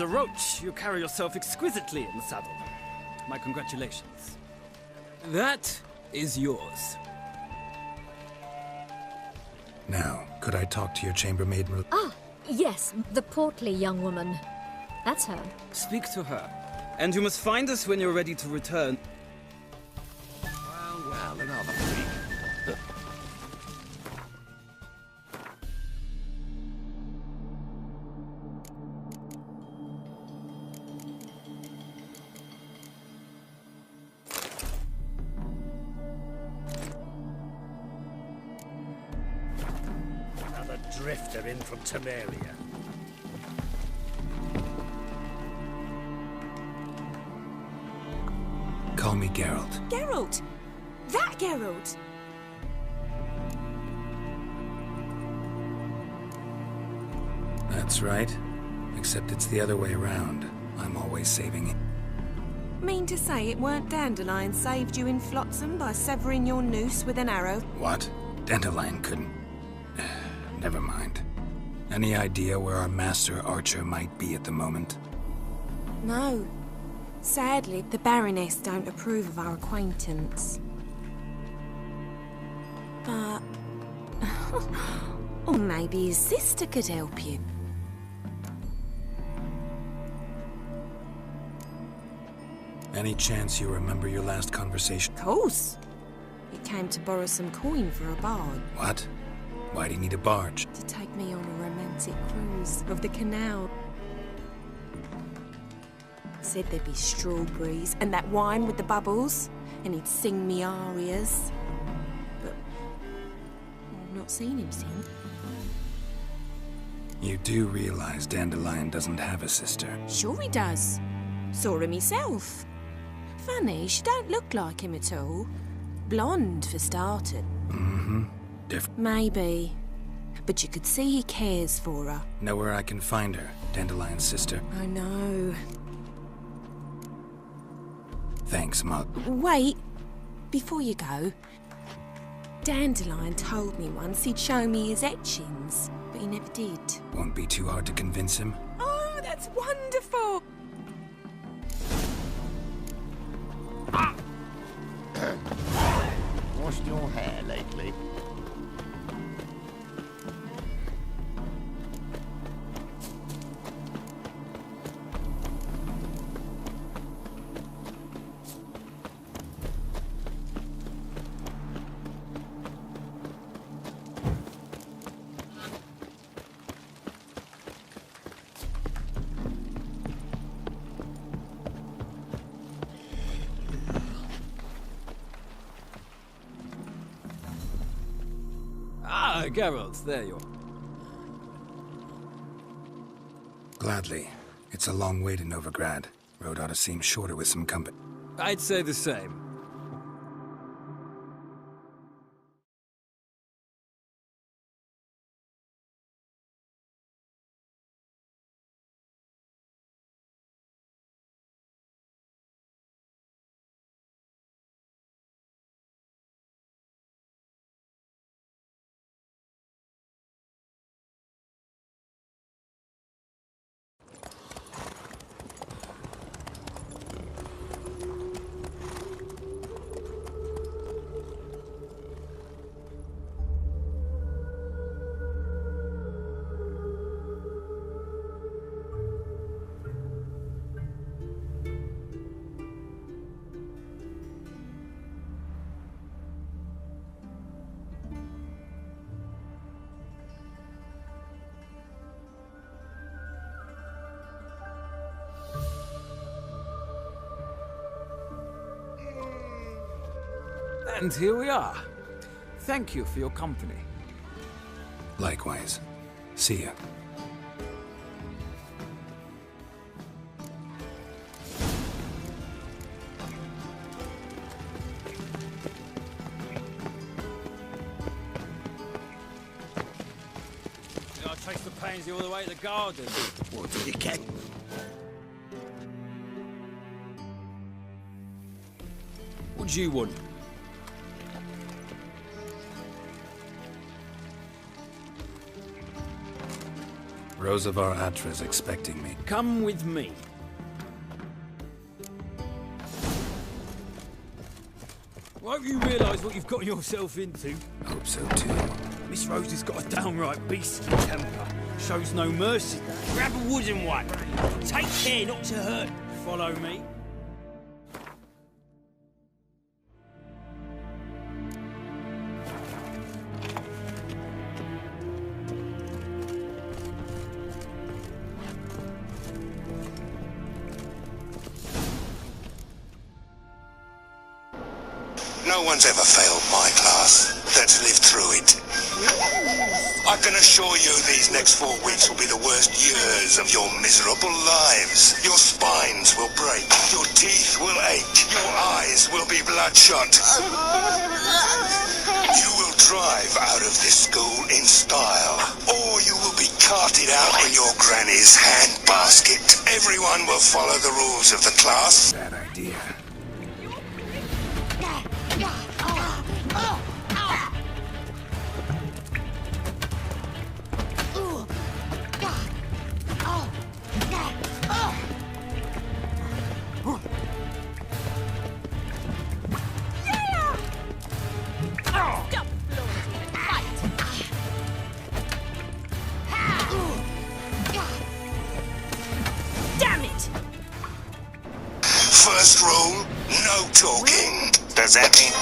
a roach, you carry yourself exquisitely in the saddle. My congratulations. That is yours. Now, could I talk to your chambermaid? Ah, yes, the portly young woman. That's her. Speak to her. And you must find us when you're ready to return. Well, another freak. Another drifter in from Temeria. Call me Geralt. Geralt! That Geralt! That's right. Except it's the other way around. I'm always saving it. Mean to say it weren't Dandelion saved you in Flotsam by severing your noose with an arrow? What? Dandelion couldn't... Never mind. Any idea where our master archer might be at the moment? No. Sadly, the Baroness don't approve of our acquaintance. But... or maybe his sister could help you. Any chance you remember your last conversation? Of course. He came to borrow some coin for a barge. What? Why do you need a barge? To take me on a romantic cruise of the canal. Said there'd be strawberries and that wine with the bubbles, and he'd sing me arias. But I've not seen him since. You do realize Dandelion doesn't have a sister. Sure he does. Saw him himself. Funny, she don't look like him at all. Blonde, for starters. Mm-hmm. Different. Maybe. But you could see he cares for her. Know where I can find her, Dandelion's sister? I know. Thanks, Mug. Wait. Before you go. Dandelion told me once he'd show me his etchings, but he never did. Won't be too hard to convince him. Oh, that's wonderful! Washed your hair lately? Ah, Geralt, there you are. Gladly. It's a long way to Novigrad. Road ought to seem shorter with some company. I'd say the same. And here we are. Thank you for your company. Likewise. See ya. I'll trace the Paisley all the way to the garden. What did you get? What do you want? Rosavar Atra's expecting me. Come with me. Won't you realise what you've got yourself into? Hope so too. Miss Rose has got a downright beastly temper. Shows no mercy. Grab a wooden one. Take care not to hurt. Follow me. No one's ever failed my class. That's lived through it. I can assure you these next 4 weeks will be the worst years of your miserable lives. Your spines will break. Your teeth will ache. Your eyes will be bloodshot. You will drive out of this school in style, or you will be carted out in your granny's handbasket. Everyone will follow the rules of the class. Bad idea. First rule, no talking. Does that mean?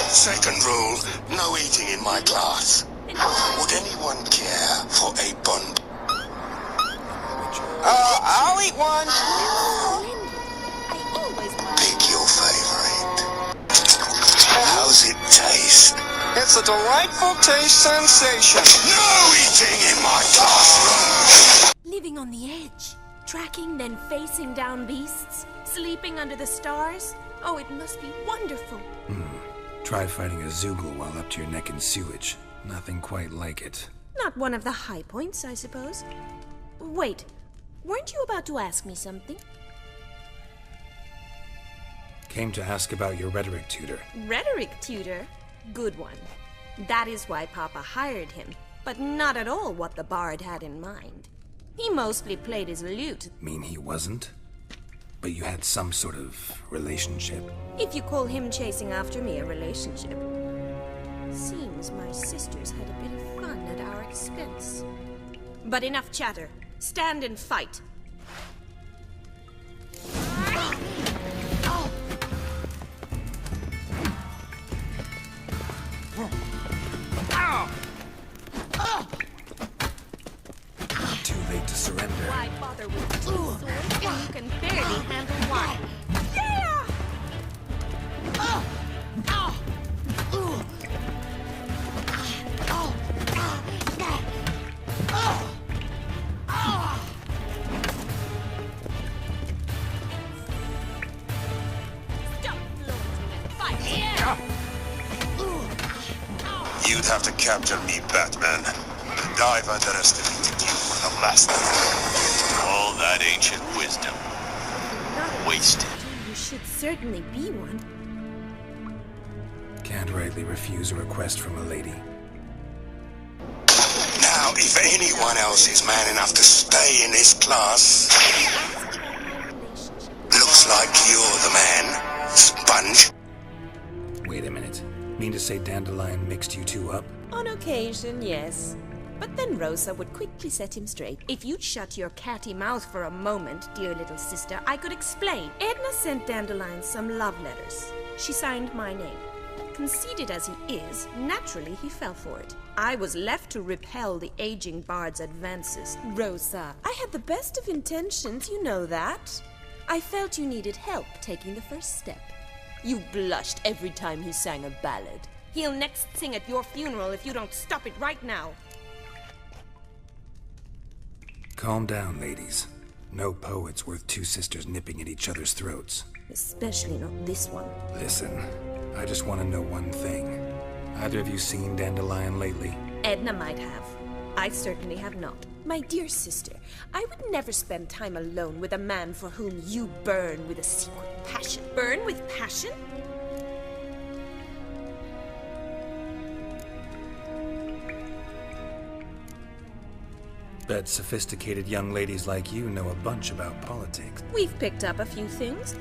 Second rule, no eating in my class. Would anyone care for a bun? I'll eat one. Pick your favorite. How's it taste? It's a delightful taste sensation. No eating in my classroom! Living on the edge. Tracking, then facing down beasts. Sleeping under the stars. Oh, it must be wonderful. Try fighting a Zoogle while up to your neck in sewage. Nothing quite like it. Not one of the high points, I suppose. Wait, weren't you about to ask me something? Came to ask about your rhetoric tutor. Rhetoric tutor? Good one. That is why Papa hired him, but not at all what the bard had in mind. He mostly played his lute. Mean he wasn't? But you had some sort of relationship. If you call him chasing after me a relationship. Seems my sisters had a bit of fun at our expense. But enough chatter. Stand and fight. Too late to surrender. Why bother with two swords when you can barely handle one? Yeah! Stop floating and fight! You'd have to capture me, Batman. And I've underestimated you for the last time. All that ancient wisdom. Wasted. You should certainly be one. Can't rightly refuse a request from a lady. Now, if anyone else is man enough to stay in this class, looks like you're the man, Sponge. Wait a minute. Mean to say Dandelion mixed you two up? On occasion, yes. But then Rosa would quickly set him straight. If you'd shut your catty mouth for a moment, dear little sister, I could explain. Edna sent Dandelion some love letters. She signed my name. Conceited as he is, naturally he fell for it. I was left to repel the aging bard's advances. Rosa, I had the best of intentions, you know that. I felt you needed help taking the first step. You blushed every time he sang a ballad. He'll next sing at your funeral if you don't stop it right now. Calm down, ladies. No poet's worth two sisters nipping at each other's throats. Especially not this one. Listen, I just want to know one thing. Either of you seen Dandelion lately? Edna might have. I certainly have not. My dear sister, I would never spend time alone with a man for whom you burn with a secret passion. Burn with passion? Bet sophisticated young ladies like you know a bunch about politics. We've picked up a few things.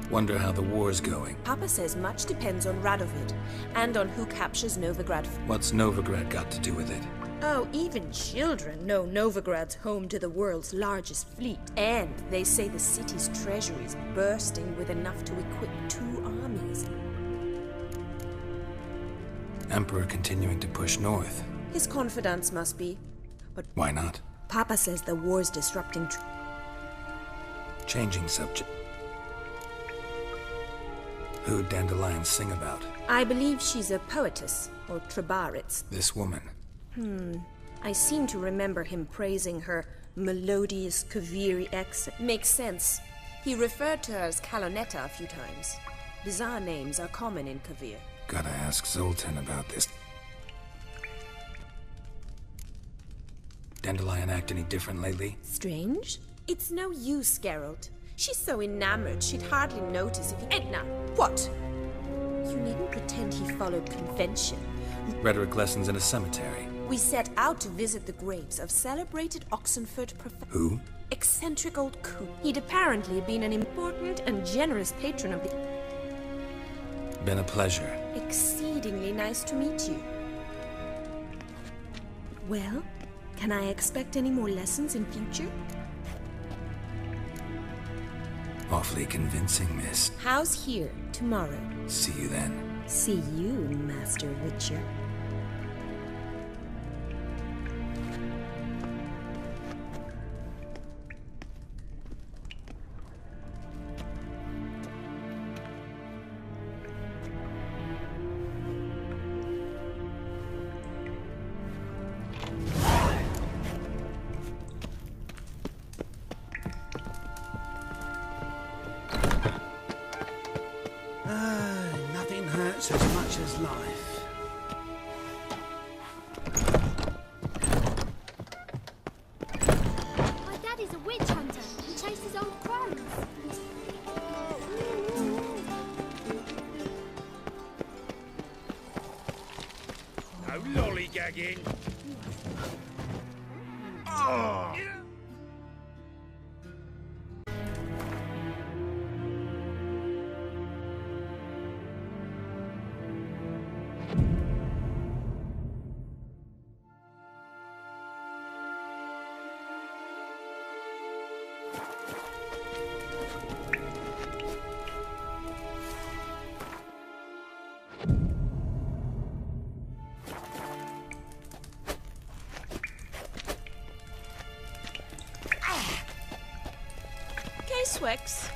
Wonder how the war's going. Papa says much depends on Radovid, and on who captures Novigrad. What's Novigrad got to do with it? Oh, even children know Novigrad's home to the world's largest fleet. And they say the city's treasury is bursting with enough to equip 2 armies. Emperor continuing to push north. His confidants must be. But Why not? Papa says the war's disrupting Changing subject. Who'd dandelions sing about? I believe she's a poetess, or Trebaritz. This woman. I seem to remember him praising her melodious Kaviri accent. Makes sense. He referred to her as Kalonetta a few times. Bizarre names are common in Kavir. Gotta ask Zoltan about this. Dandelion act any different lately? Strange? It's no use, Geralt. She's so enamored she'd hardly notice if he— Edna! What? You needn't pretend he followed convention. Rhetoric lessons in a cemetery. We set out to visit the graves of celebrated Oxenford professor. Who? Eccentric old coot. He'd apparently been an important and generous patron of the— Been a pleasure. Exceedingly nice to meet you. Well, can I expect any more lessons in future? Awfully convincing, miss. How's here tomorrow? See you then. See you, Master Witcher. Nothing hurts as much as life. My daddy's a witch hunter. He chases old crones. No lollygagging. Swex.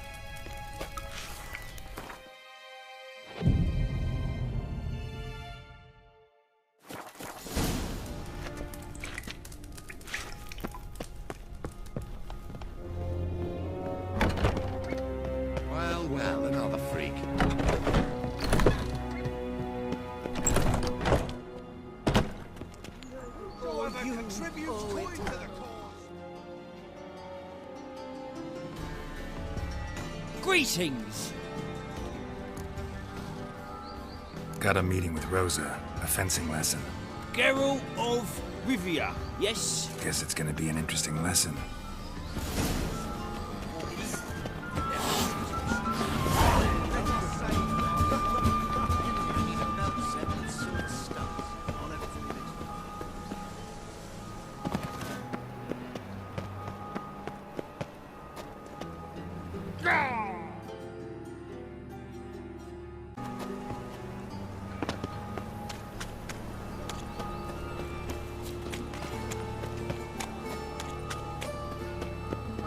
Well, another freak. Greetings! Got a meeting with Rosa. A fencing lesson. Geralt of Rivia, yes? Guess it's gonna be an interesting lesson.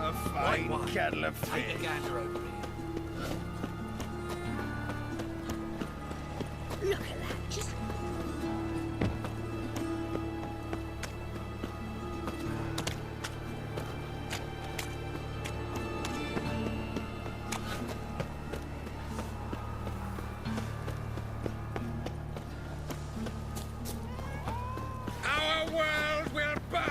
A fine kettle of fish. Look at that. Just Our world will burn.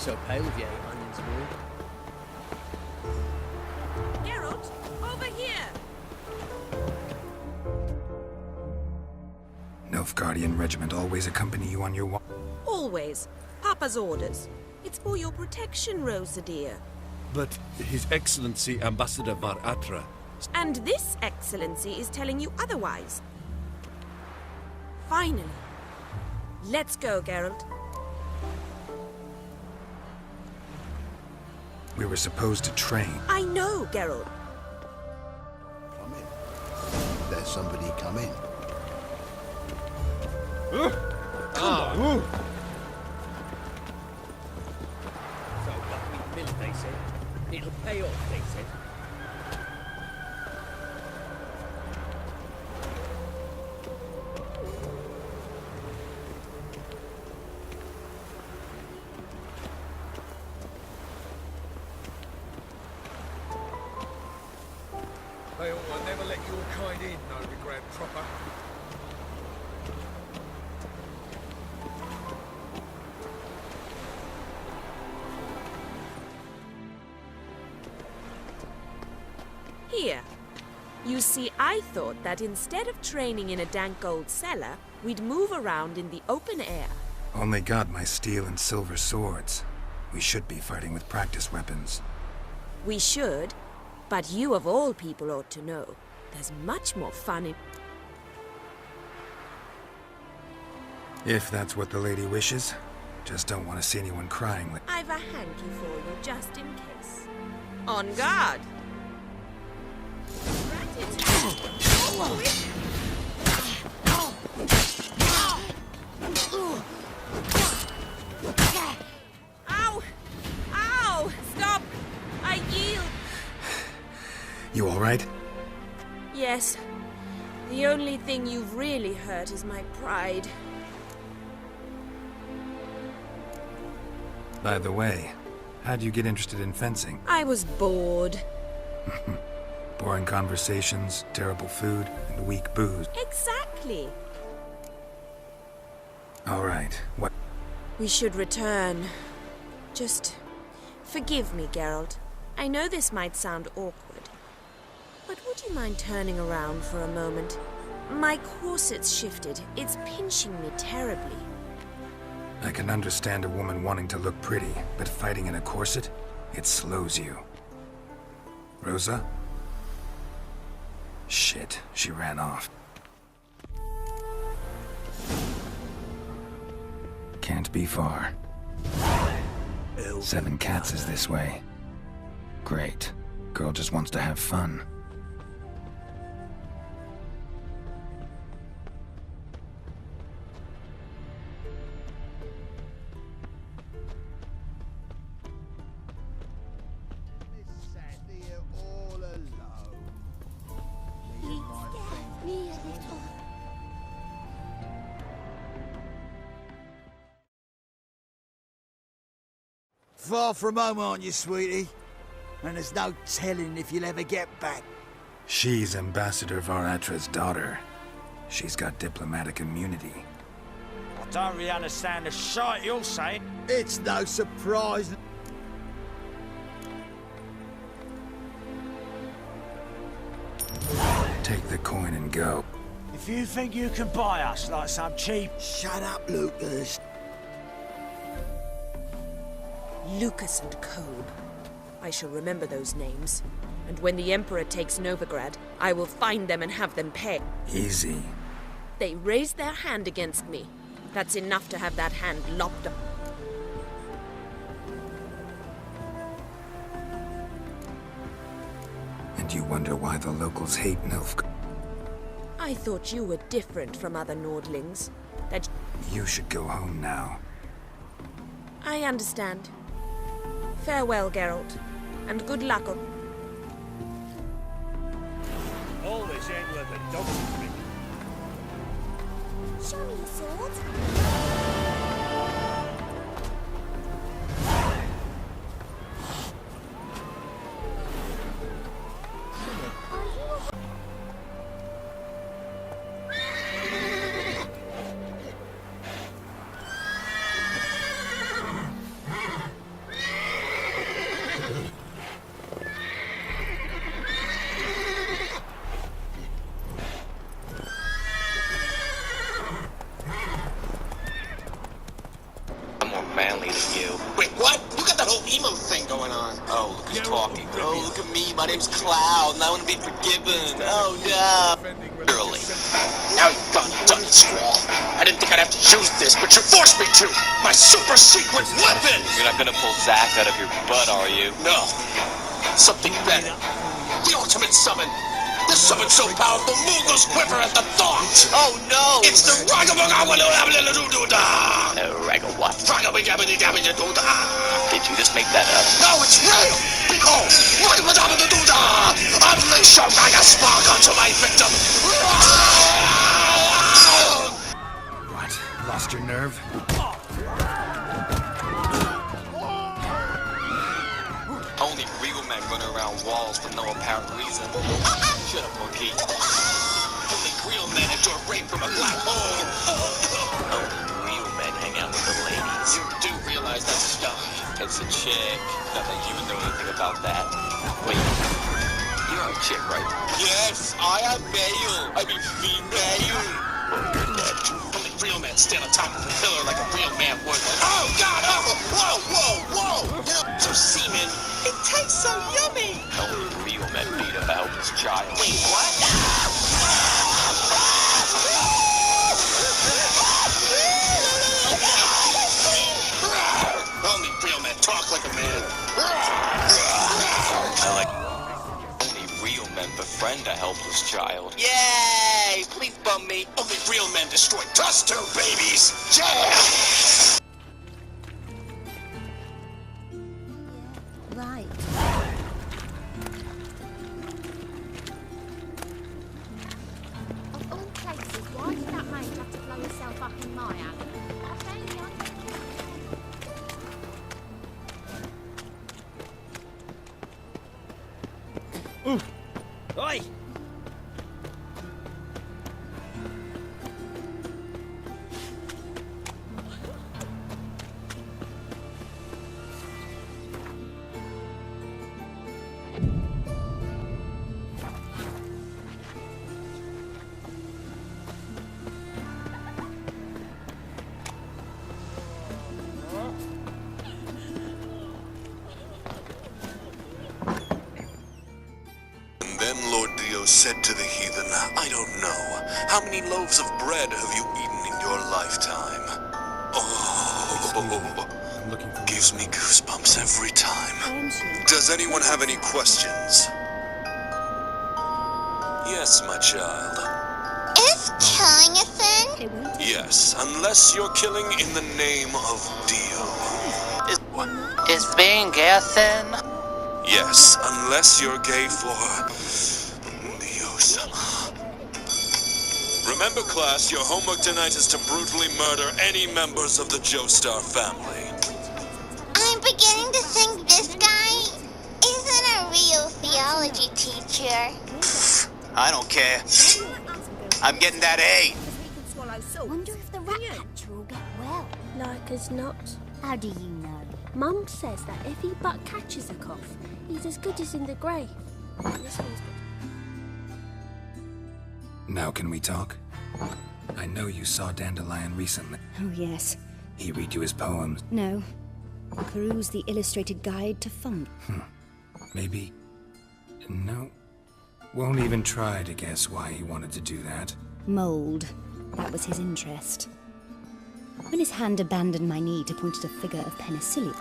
so pale with your onions, boy. Geralt, over here! Nilfgaardian regiment always accompany you on your walk? Always. Papa's orders. It's for your protection, Rosa dear. But His Excellency Ambassador Var Atra... And this excellency is telling you otherwise. Finally. Let's go, Geralt. We were supposed to train. I know, Geralt. Come in. There's somebody come in. So lucky Mill, they said. It'll pay off, they said. They ought to never let your kind in, Novigrad proper. Here. You see, I thought that instead of training in a dank old cellar, we'd move around in the open air. Only got my steel and silver swords. We should be fighting with practice weapons. We should, but you of all people ought to know. There's much more fun in... If that's what the lady wishes. Just don't want to see anyone crying. I've a hanky for you, just in case. On guard! Ow! Ow! Stop! I yield! You all right? Yes. The only thing you've really hurt is my pride. By the way, how'd you get interested in fencing? I was bored. Boring conversations, terrible food, and weak booze. Exactly. All right, what? We should return. Just forgive me, Geralt. I know this might sound awkward, but would you mind turning around for a moment? My corset's shifted. It's pinching me terribly. I can understand a woman wanting to look pretty, but fighting in a corset, it slows you. Rosa? Shit, she ran off. Can't be far. 7 Cats is this way. Great. Girl just wants to have fun. Far from home, aren't you, sweetie? And there's no telling if you'll ever get back. She's Ambassador Var Atra's daughter. She's got diplomatic immunity. I don't really understand the shite you're saying. It's no surprise. Take the coin and go. If you think you can buy us like some cheap... Shut up, Lucas. Lucas and Cobb. I shall remember those names. And when the Emperor takes Novigrad, I will find them and have them pay. Easy. They raised their hand against me. That's enough to have that hand lopped up. And you wonder why the locals hate Nilfgaard. I thought you were different from other Nordlings. That You should go home now. I understand. Farewell, Geralt. And good luck on... All this ain't worth a donkey's bit. Show me your sword. name's Cloud, and I want to be forgiven. Oh no. Early. Now you've done it, Squall. I didn't think I'd have to use this, but you forced me to. My super secret weapon. You're not gonna pull Zack out of your butt, are you? No. Something better. The ultimate summon. The summon so powerful, Moogles quiver at the thought. Oh no! It's the Ragamugawaludaduda. Raga what? Ragamugawaludaduda. Did you just make that up? No, it's real. Behold, Ragamugawaludaduda. Unleash your Raga spark onto my victim. What? Lost your nerve? Only real men run around walls for no apparent reason. Shut up, monkey. Only real men endure rape from a black hole. Only real men hang out with the ladies. You do realize that's stuff. It's a chick. Not that you would know anything about that. Wait, you're a chick, right? Yes, I am male. I mean female. Well, you're dead. Only real men stand on top of a pillar like a real man would. Oh, God! Oh! Whoa, whoa, whoa! You know, so semen, it tastes so yummy! Only real men beat about his child. Wait, what? Only real men talk like a man. I like... Only real men befriend a helpless child. Yay! Please bum me. Only real men destroy dust tube babies. Yeah! Right. Of all places, why did that mage have to blow himself up in my alley? Oi! Then Lord Dio said to the heathen, I don't know, how many loaves of bread have you eaten in your lifetime? Oh, I'm looking for gives me goosebumps every time. Does anyone have any questions? Yes, my child. Is killing a thing? Yes, unless you're killing in the name of Dio. Is being gay a sin? Yes, unless you're gay for Dio-sama. Remember, class, your homework tonight is to brutally murder any members of the Joestar family. I'm beginning to think this guy isn't a real theology teacher. I don't care. I'm getting that A. Wonder if the rat catcher will get well. Like as not. How do you know? Mum says that if he but catches a cough, he's as good as in the grave. This one's good. Now can we talk? I know you saw Dandelion recently. Oh, yes. He read you his poems. No. Peruse the illustrated guide to fun. Maybe... No. Won't even try to guess why he wanted to do that. Mold. That was his interest. When his hand abandoned my knee to point at a figure of penicillium.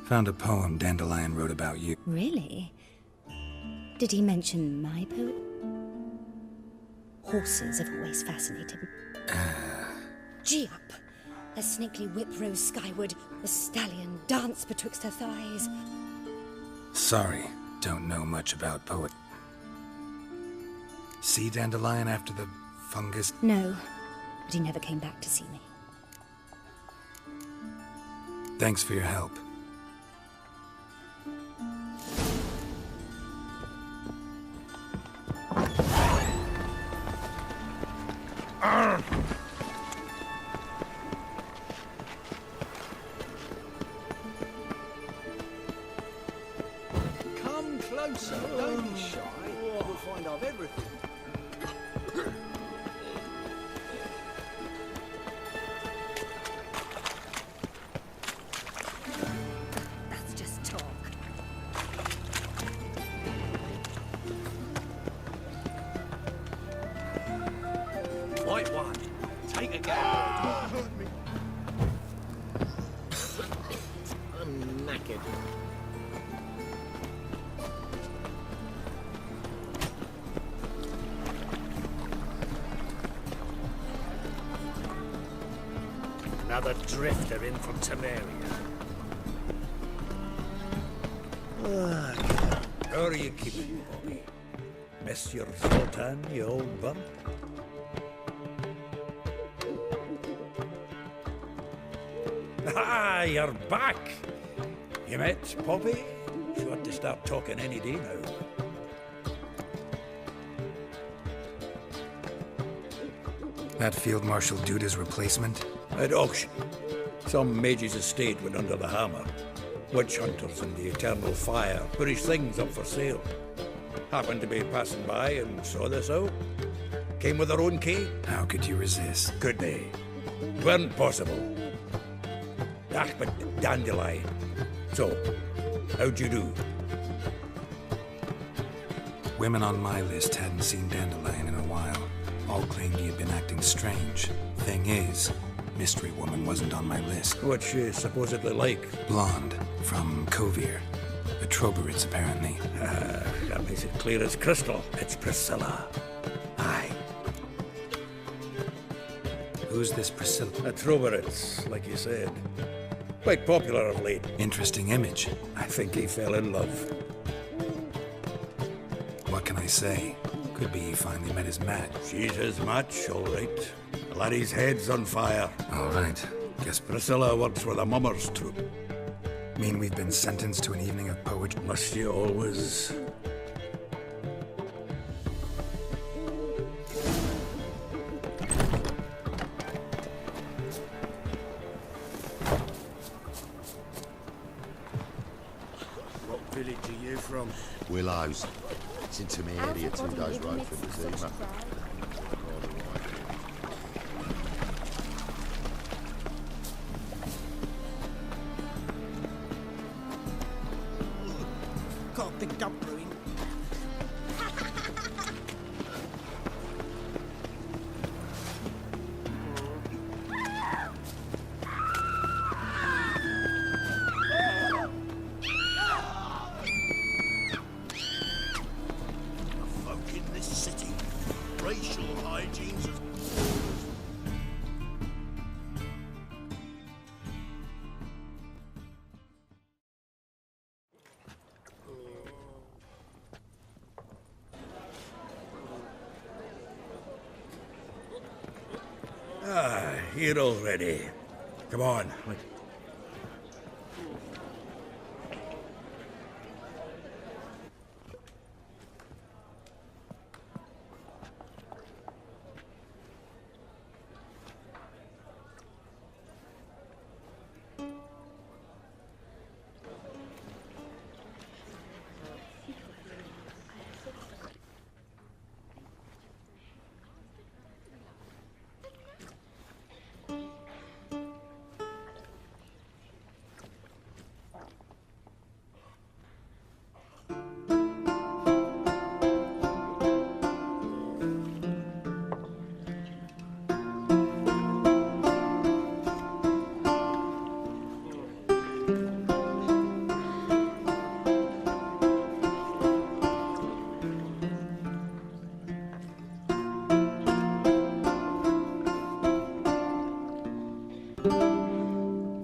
Found a poem Dandelion wrote about you. Really? Did he mention my poet? Horses have always fascinated me. Gee up! A snakely whip rose skyward, the stallion danced betwixt her thighs. Sorry, don't know much about poet. See Dandelion after the fungus? No, but he never came back to see me. Thanks for your help. Come closer, don't be shy. We'll find out everything. That's just talk. right one. Take a gamble. I'm knackered. Another drifter in from Temeria. How are you keeping, Bobby? Miss your Sultan, you old bum? Ah, you're back! You met Poppy? She ought to start talking any day now. That Field Marshal Duda's replacement? At auction. Some mage's estate went under the hammer. Witch hunters and the eternal fire put his things up for sale. Happened to be passing by and saw this out. Came with their own key. How could you resist? Could they? Weren't possible. Ah, but dandelion. So, how'd you do? Women on my list hadn't seen Dandelion in a while. All claimed he had been acting strange. Thing is, Mystery Woman wasn't on my list. What's she supposedly like? Blonde, from Kovir. The Troberits, apparently. That makes it clear as crystal. It's Priscilla. Aye. Who's this Priscilla? A Troberits, like you said. Quite popular of late. Interesting image. I think he fell in love. What can I say? Could be he finally met his match. She's his match, all right. The laddie's head's on fire. All right. Guess Priscilla works with a mummer's troupe. Mean we've been sentenced to an evening of poetry? Must you always? What village are you from? Willows. It's in Temeria, 2 days' road from Zima. Got the gum brewing. Folk in this city. Racial hygiene's as... Ah, here already. Come on.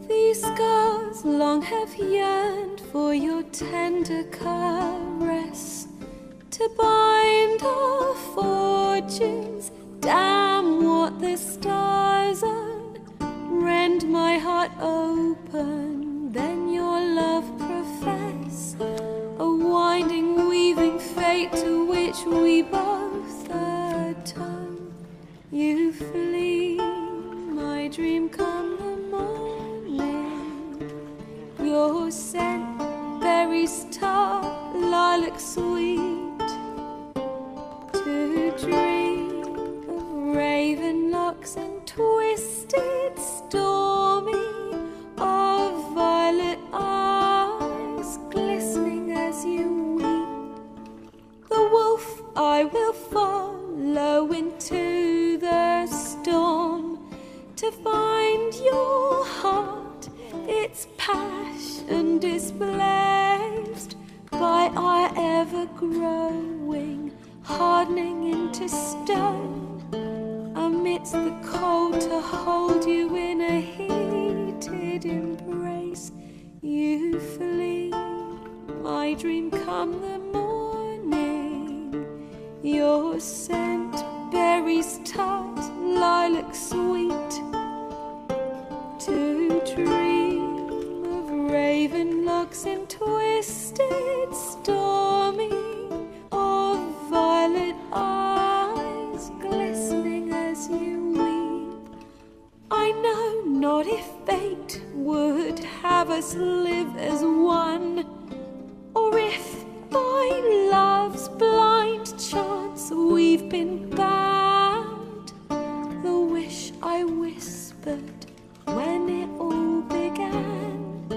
These scars long have yearned for your tender caress, to bind our fortunes. Damn what the stars are. Rend my heart open, then your love profess, a winding, weaving fate to which we both atone. You flee, my dream come the morning. Your scent, berries tart, lilac sweet, to dream of raven locks and twisted, stormy, of violet eyes glistening as you weep. The wolf I will follow into the I ever growing, hardening into stone, amidst the cold to hold you in a heated embrace. You flee, my dream come the morning, your scent, berries tart, lilac sweet, to dream of raven locks and twisted, stormy, of violet eyes glistening as you weep. I know not if fate would have us live as one, or if by love's blind chance we've been bound. The wish I whispered when it all began,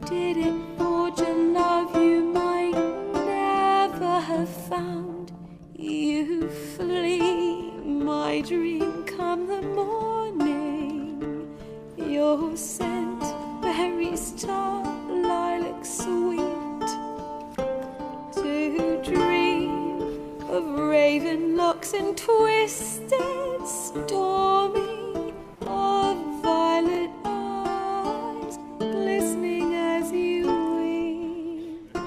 did it forge a love you might never have found? You flee, my dream come the morning, your scent, berries tart, lilac sweet, to dream of raven locks and twisted, stormy, of violet eyes glistening as you weep.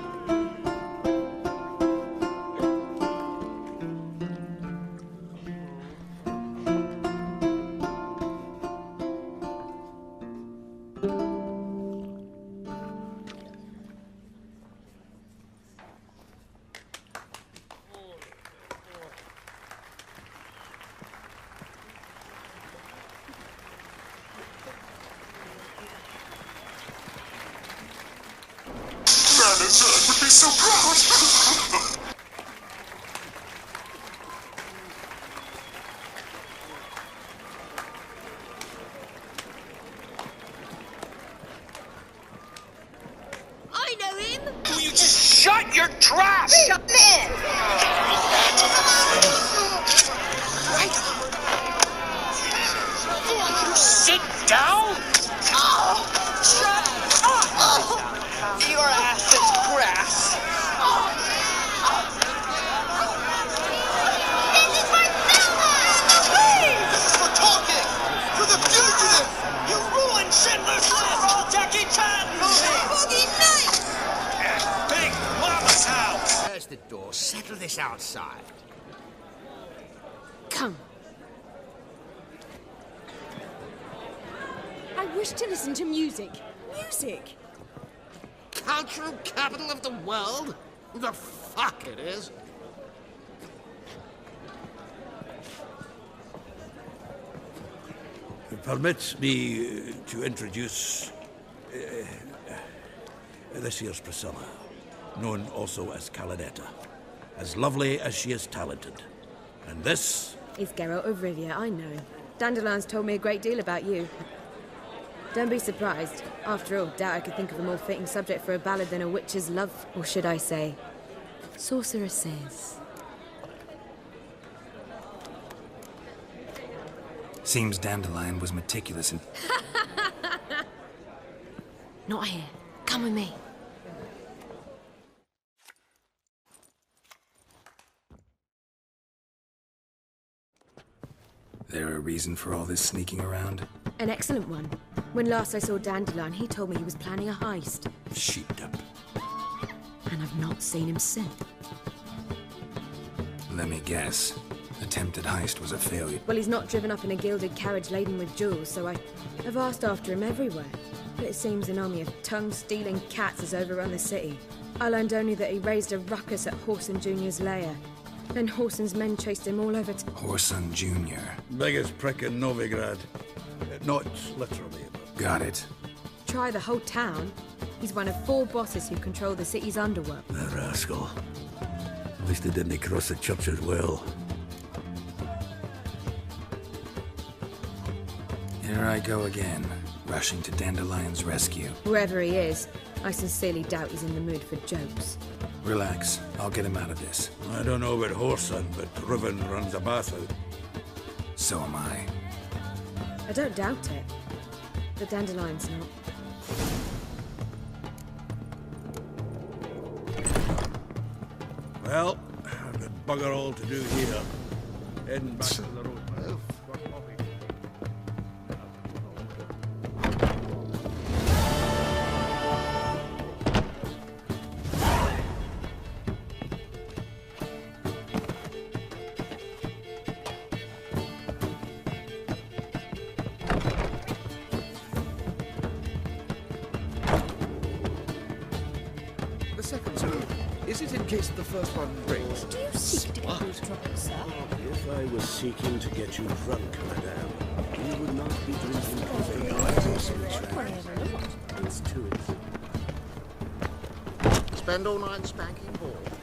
Manager would be so proud. I know him! Will you just shut your trap? Shut it! You sit down? Shut up! Your ass is grass. This is for talking! For the fugitive! You ruined Schindler's List! All Jackie Chan Boogie night! Big Mama's house! There's the door. Settle this outside. Come. I wish to listen to music. Music! Cultural capital of the world? The fuck it is. Permit me to introduce this here's Priscilla, known also as Calinetta, as lovely as she is talented. And this It's Geralt of Rivia, I know. Dandelion's told me a great deal about you. Don't be surprised. After all, doubt I could think of a more fitting subject for a ballad than a witch's love, or should I say, sorceresses. Seems Dandelion was meticulous in... Not here. Come with me. There a reason for all this sneaking around? An excellent one. When last I saw Dandelion, he told me he was planning a heist. sheeped up. And I've not seen him since. Let me guess. Attempted heist was a failure. Well, he's not driven up in a gilded carriage laden with jewels, so I've asked after him everywhere. But it seems an army of tongue-stealing cats has overrun the city. I learned only that he raised a ruckus at Whoreson Jr.'s lair. Then Whoreson's men chased him all over Whoreson Jr. Biggest prick in Novigrad. Not literally, but... Got it. Try the whole town. He's one of 4 bosses who control the city's underworld. The rascal. At least he didn't cross the church as well. Here I go again, rushing to Dandelion's rescue. Wherever he is, I sincerely doubt he's in the mood for jokes. Relax, I'll get him out of this. I don't know about Whoreson, but Riven runs a bath out. So am I. I don't doubt it. The Dandelion's not. Well, I've got bugger all to do here. Heading back to the road. The second zone. Is it in case the first one breaks? Do you seek to get these trouble, sir? If I was seeking to get you drunk, madame, you would not be drinking coffee or It's too easy. Spend all night spanking balls.